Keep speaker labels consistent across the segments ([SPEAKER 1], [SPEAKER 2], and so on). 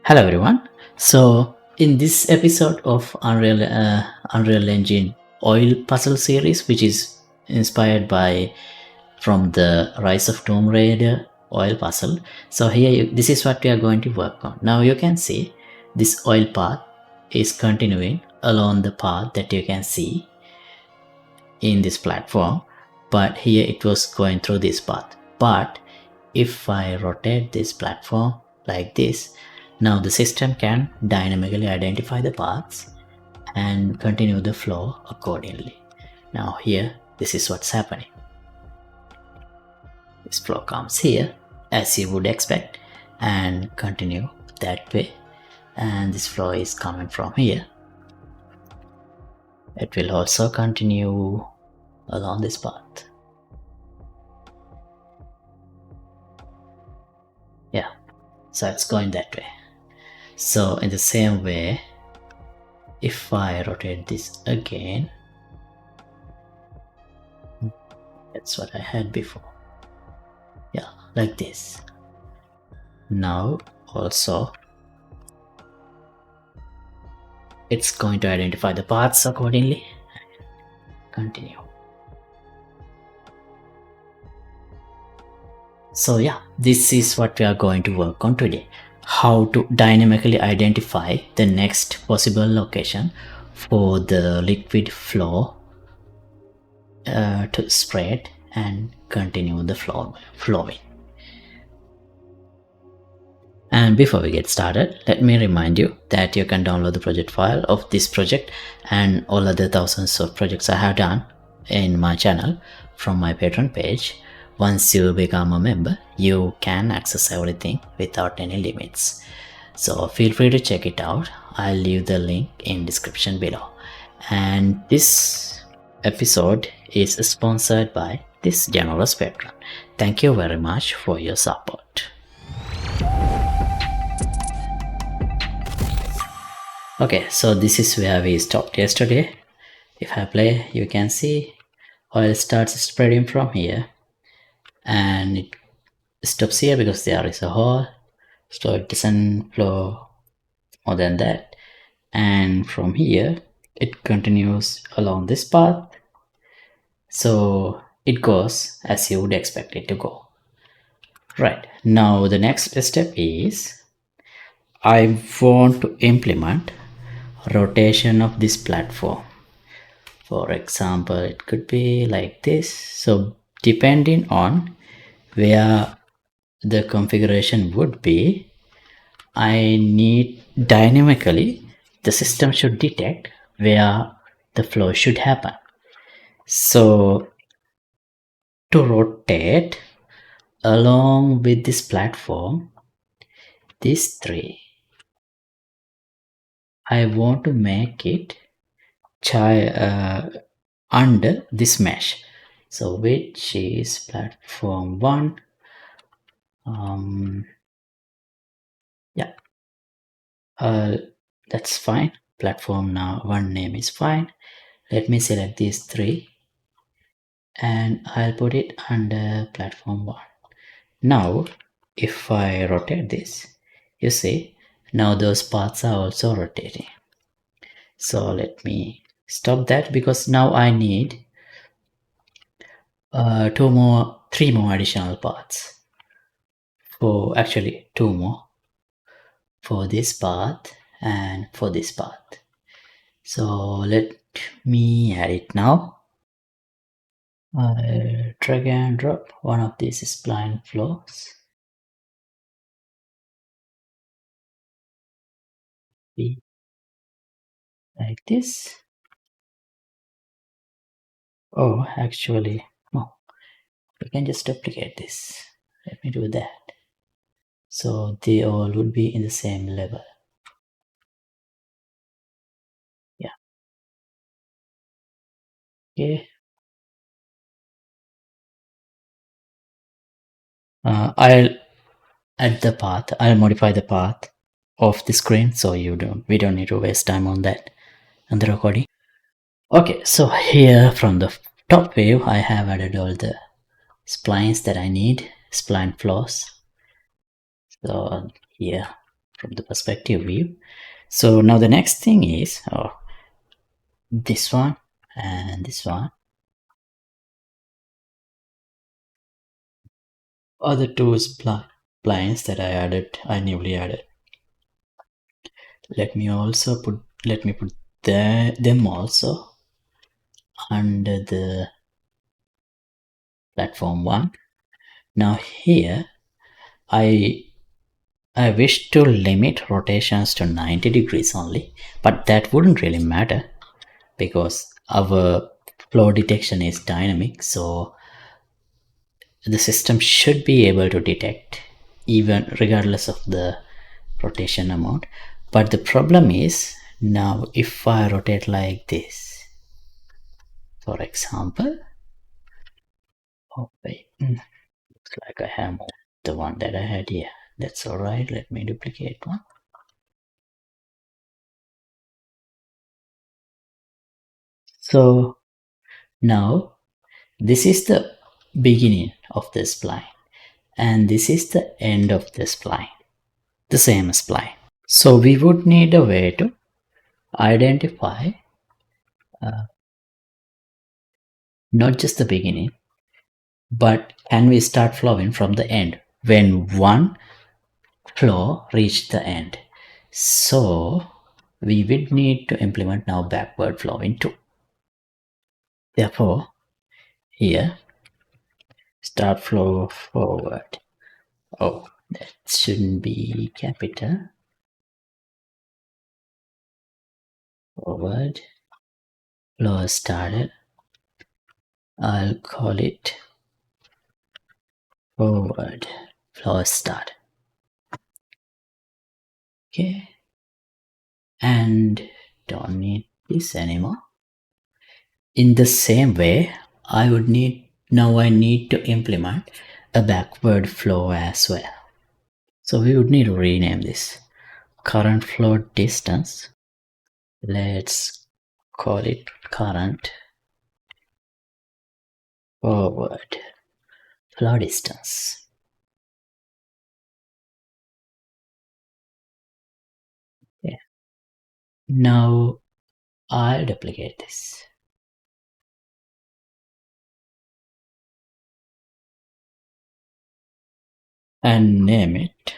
[SPEAKER 1] Hello everyone. So in this episode of Unreal Engine oil puzzle series, which is inspired by from the Rise of Tomb Raider oil puzzle. So this is what we are going to work on. Now you can see this oil path is continuing along the path that you can see in this platform, but here it was going through this path. But if I rotate this platform like this, now the system can dynamically identify the paths and continue the flow accordingly. Now here, this is what's happening. This flow comes here as you would expect and continue that way, and this flow is coming from here. It will also continue along this path. Yeah, so it's going that way. So in the same way, if I rotate this again, that's what I had before. Yeah, like this. Now also it's going to identify the paths accordingly. Continue. So yeah, this is what we are going to work on today. How to dynamically identify the next possible location for the liquid flow to spread and continue the flowing. And before we get started, let me remind you that you can download the project file of this project and all other thousands of projects I have done in my channel from my Patreon page. Once you become a member, you can access everything without any limits. So feel free to check it out. I'll leave the link in description below. And this episode is sponsored by this generous patron. Thank you very much for your support. Okay, so this is where we stopped yesterday. If I play, you can see oil starts spreading from here and it stops here because there is a hole, so it doesn't flow more than that. And from here it continues along this path, so it goes as you would expect it to go. Right, now the next step is I want to implement rotation of this platform. For example, it could be like this. So depending on where the configuration would be, I need dynamically, the system should detect where the flow should happen. So to rotate along with this platform, these three, I want to make it under this mesh, so which is platform 1. Yeah, that's fine. Platform now 1 name is fine. Let me select these 3 and I'll put it under platform 1. Now if I rotate this, you see now those paths are also rotating. So let me stop that because now I need 3 more additional paths, for actually 2 more, for this path and for this path. So let me add it now. I drag and drop one of these spline flows. Like this. Oh, actually, no. We can just duplicate this. Let me do that. So they all would be in the same level. Yeah. Okay. I'll add the path. I'll modify the path of the screen, so we don't need to waste time on that and the recording. Okay, so here from the top view, I have added all the splines that I need, spline flows. So here from the perspective view. So now the next thing is this one and this one are the two splines that I newly added. Let me put them also under the platform 1. Now here I wish to limit rotations to 90 degrees only, but that wouldn't really matter because our flow detection is dynamic, so the system should be able to detect even regardless of the rotation amount. But the problem is, now if I rotate like this, for example, looks like I have moved the one that I had here. That's alright, let me duplicate one. So now this is the beginning of the spline and this is the end of the spline, the same spline. So we would need a way to identify not just the beginning, but can we start flowing from the end when one flow reached the end. So we would need to implement now backward flowing too. Therefore here start flow forward. Oh, that shouldn't be capital. Forward flow started. I'll call it forward flow start. Okay, and don't need this anymore. In the same way, I need to implement a backward flow as well. So we would need to rename this current flow distance. Let's call it current forward flow distance. Yeah. Now I'll duplicate this. And name it.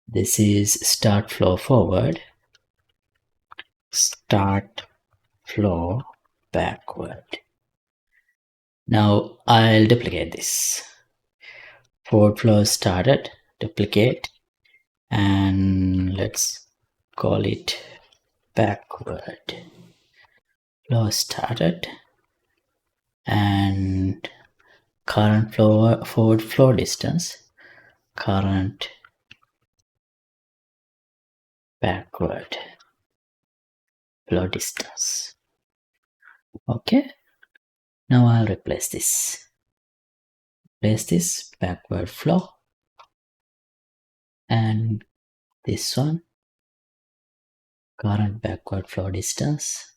[SPEAKER 1] This is start flow forward, start flow backward. Now I'll duplicate this. Forward flow started, duplicate, and let's call it backward flow started, and current forward flow distance, current backward flow distance. Okay, now I'll replace this backward flow, and this one current backward flow distance,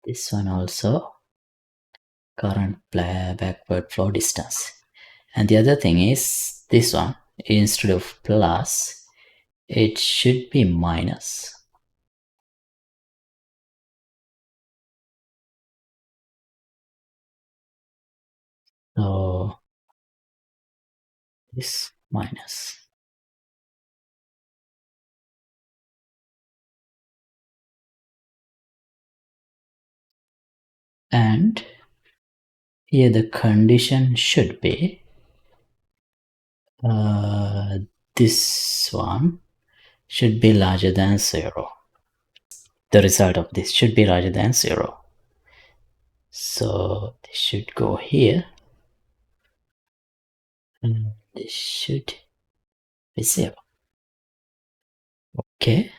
[SPEAKER 1] this one also current backward flow distance. And the other thing is this one, instead of plus it should be minus. So this minus. And here the condition should be this one should be larger than 0. The result of this should be larger than 0. So this should go here. And this should be 0. Okay.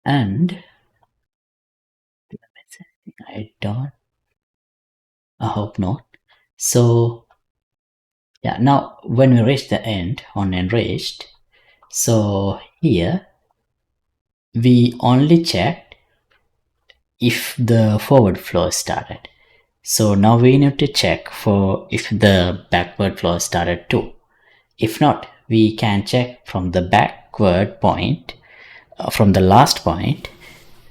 [SPEAKER 1] And I hope not. So yeah, now when we reach the end on enriched, so here we only checked if the forward flow started. So now we need to check for if the backward flow started too. If not, we can check from the backward point, from the last point,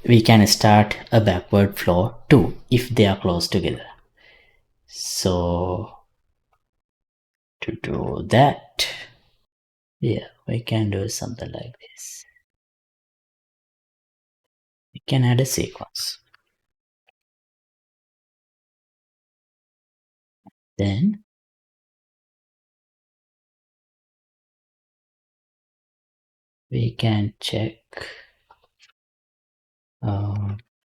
[SPEAKER 1] we can start a backward flow too if they are close together. So to do that, yeah, we can do something like this. We can add a sequence. Then we can check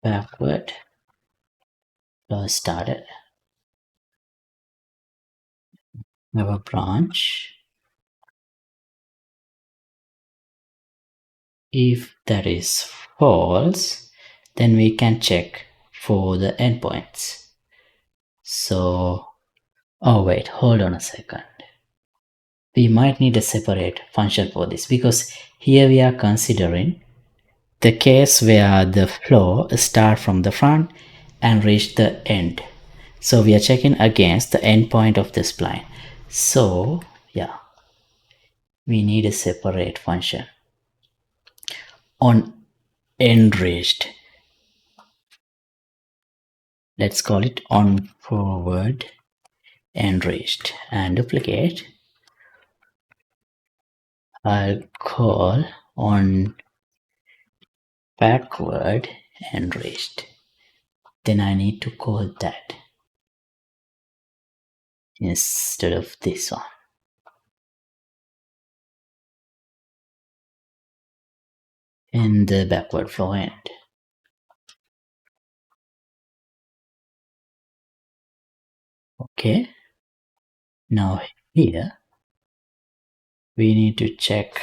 [SPEAKER 1] backward flow started, our branch. If that is false, then we can check for the endpoints. So, oh wait, hold on a second. We might need a separate function for this because here we are considering the case where the flow start from the front and reach the end. So we are checking against the endpoint of the spline. So yeah, we need a separate function on end reached. Let's call it on forward end reached and duplicate. I'll call on backward end reached. Then I need to call that instead of this one. And the backward flow end. Okay. Now here we need to check.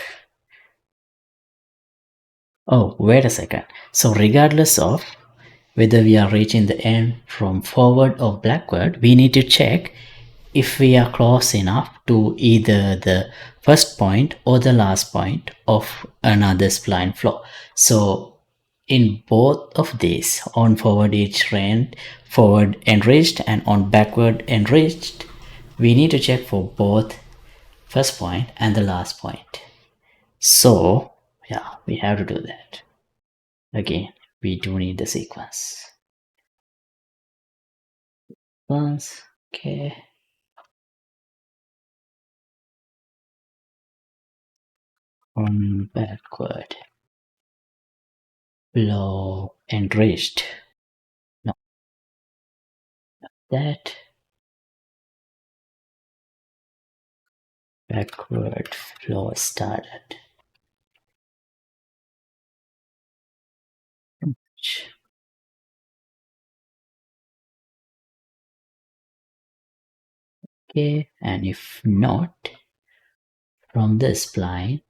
[SPEAKER 1] Oh, wait a second. So regardless of whether we are reaching the end from forward or backward, we need to check if we are close enough to either the first point or the last point of another spline flow. So in both of these, on forward edge end, forward enriched, and on backward enriched, we need to check for both first point and the last point. So yeah, we have to do that. Again, we do need the sequence. Once, okay. On backward, flow enriched. No, that. Backward flow started. Okay, and if not, from the spline,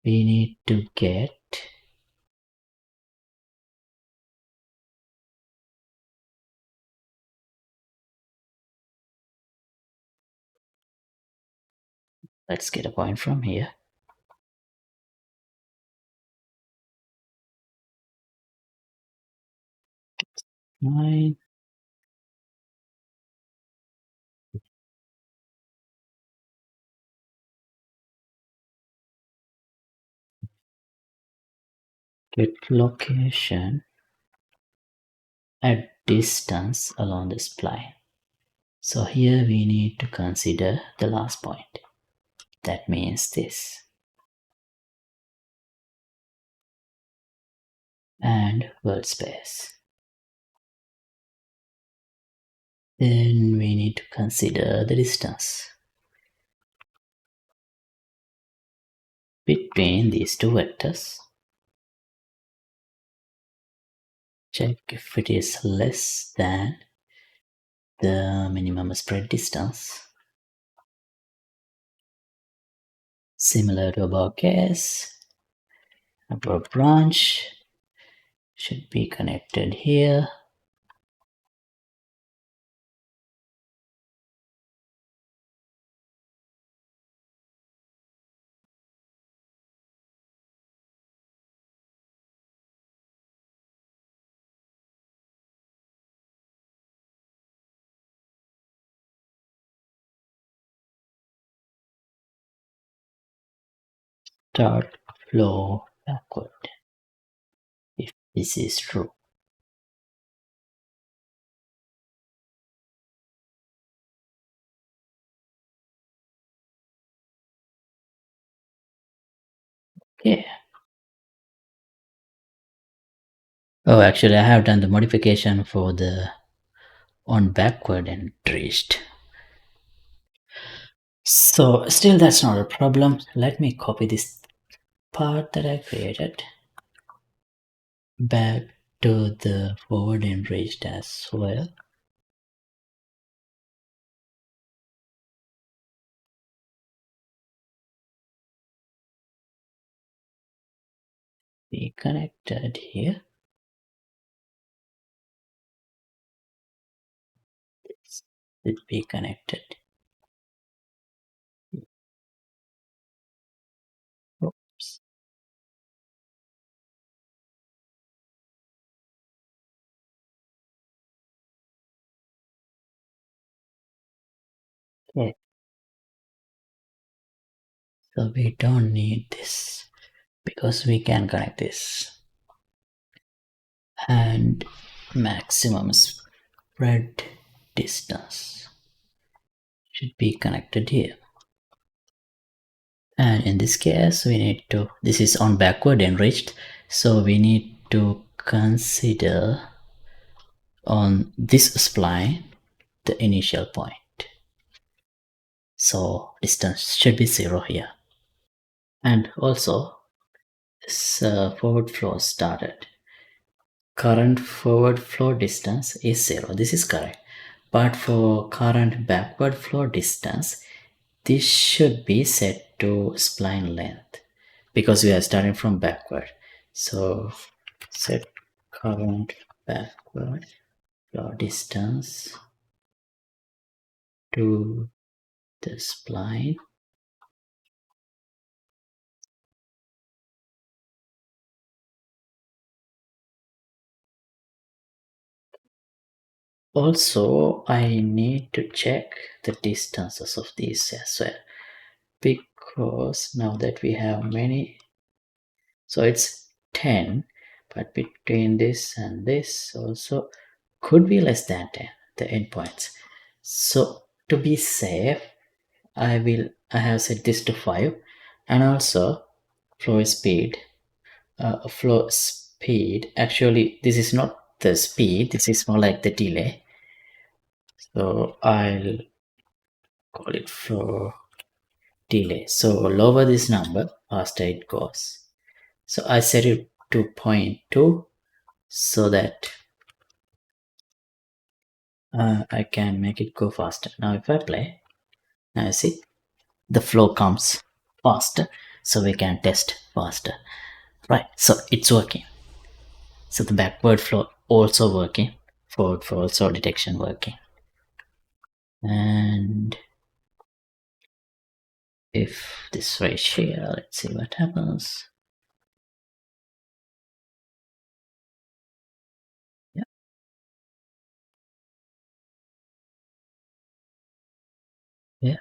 [SPEAKER 1] we need to get let's get a point from here. Nine. Get location at distance along the spline. So here we need to consider the last point. That means this. And world space. Then we need to consider the distance between these two vectors. Check if it is less than the minimum spread distance. Similar to above case, our branch should be connected here. start flow backward if this is true. Okay. Oh, actually, I have done the modification for the on backward and traced. So still that's not a problem. Let me copy this part that I created back to the forward and traced as well. Be connected here. This should be connected. Oops. Okay. So we don't need this because we can connect this. And maximum spread distance should be connected here. And in this case, we need to, this is on backward enriched, so we need to consider on this spline the initial point. So distance should be 0 here. And also, this forward flow started. Current forward flow distance is 0. This is correct. But for current backward flow distance, this should be set to spline length because we are starting from backward. So set current backward flow distance to the spline. Also, I need to check the distances of these as well, because now that we have many, so it's 10, but between this and this also could be less than 10, the endpoints. So to be safe, I have set this to 5, and also flow speed. Flow speed, actually this is not the speed, this is more like the delay. So I'll call it flow delay. So lower this number, faster it goes. So I set it to 0.2 so that I can make it go faster. Now if I play, now you see the flow comes faster, so we can test faster. Right, so it's working. So the backward flow also working, forward flow also detection working. And if this right here, let's see what happens. Yeah. Yeah.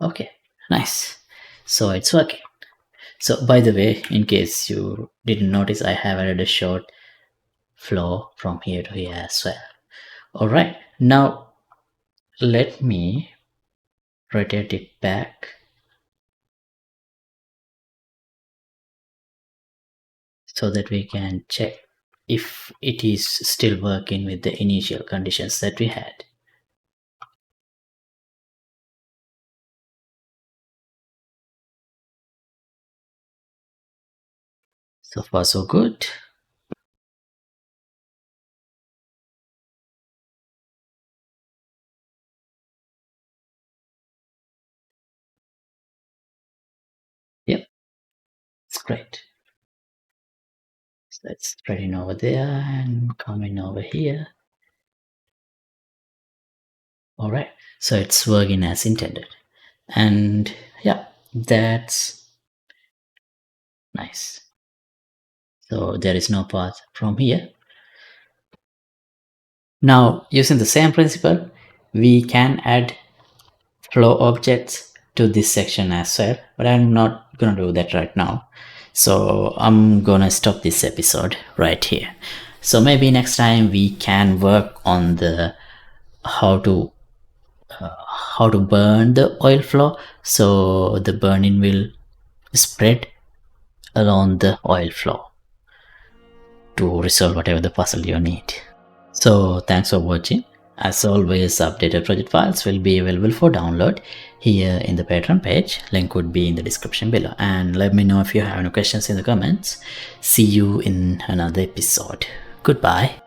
[SPEAKER 1] Okay. Nice. So it's working. So by the way, in case you didn't notice, I have added a short flow from here to here as well. All right. Now let me rotate it back so that we can check if it is still working with the initial conditions that we had. So far so good. Yep, it's great. So let's spreading over there and coming over here. All right, so it's working as intended. And yeah, that's nice. So there is no path from here. Now using the same principle, we can add flow objects to this section as well, but I'm not gonna do that right now. So I'm gonna stop this episode right here. So maybe next time we can work on the how to burn the oil flow, so the burning will spread along the oil flow to resolve whatever the puzzle you need. So thanks for watching. As always, updated project files will be available for download here in the Patreon page. Link would be in the description below. And let me know if you have any questions in the comments. See you in another episode. Goodbye.